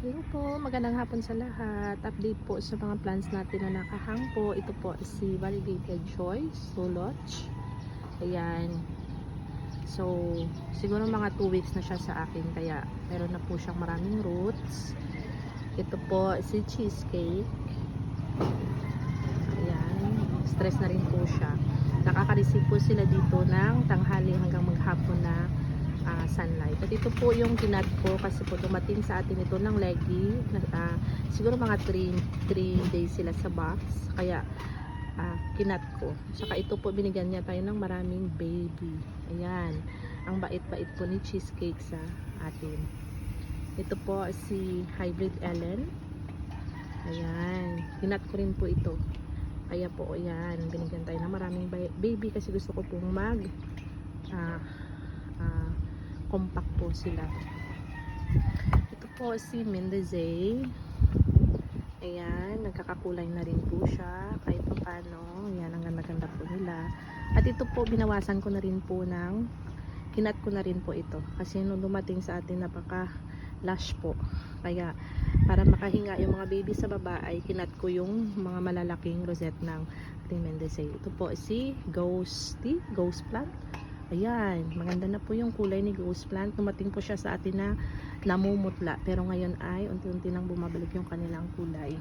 Hello po, magandang hapon sa lahat. Update po sa mga plants natin na nakahang po. Ito po si Variegated Choice, Soloch. Ayan. So, siguro mga 2 weeks na siya sa akin, kaya meron na po siyang maraming roots. Ito po si Cheesecake. Ayan. Stress na rin po siya. Nakaka-receive po sila dito ng tanghali hanggang maghapon na sunlight. At ito po yung kinat ko kasi po dumating sa atin ito ng leggy. Siguro mga 3 days sila sa box. Kaya kinat ko. Saka ito po binigyan niya tayo ng maraming baby. Ayan. Ang bait-bait po ni Cheesecake sa atin. Ito po si Hybrid Ellen. Ayan. Kinat ko rin po ito. Kaya po ayan. Binigyan tayo ng maraming baby kasi gusto ko pong compact po sila. Ito po si Mendezay. Ayan, nagkakakulay na rin po siya kahit pa paano. Ayan, ang ganda-ganda po nila. At ito po, binawasan ko na rin po kinat ko na rin po ito. Kasi nung dumating sa atin, napaka lush po. Kaya, para makahinga yung mga baby sa baba, ay kinat ko yung mga malalaking rosette ng ating Mendezay. Ito po si Ghost Plant. Ayan, maganda na po yung kulay ni Ghost Plant. Dumating po siya sa atin na namumutla. Pero ngayon ay unti-unti nang bumabalik yung kanilang kulay.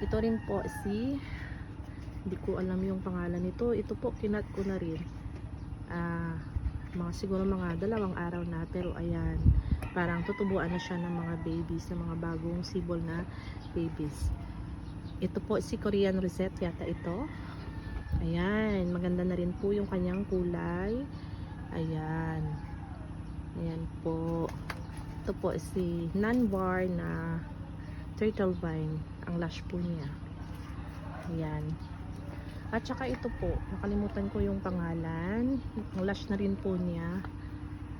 Ito rin po hindi ko alam yung pangalan nito. Ito po, kinat ko na rin. Siguro mga 2 araw na. Pero ayan, parang tutubuan na siya ng mga babies, ng mga bagong sibol na babies. Ito po si Korean Rosette yata ito. Ayan, maganda na rin po yung kanyang kulay. Ayan. Ayan po. Ito po si non-bar na turtle vine. Ang lush po niya. Ayan. At saka ito po, nakalimutan ko yung pangalan. Ang lush na rin po niya.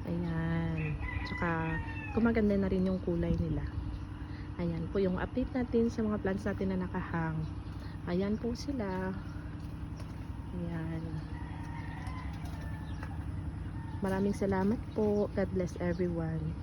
Ayan. Tsaka gumaganda na rin yung kulay nila. Ayan po yung update natin sa mga plants natin na nakahang. Ayan po sila. Ayan. Maraming salamat po. God bless everyone.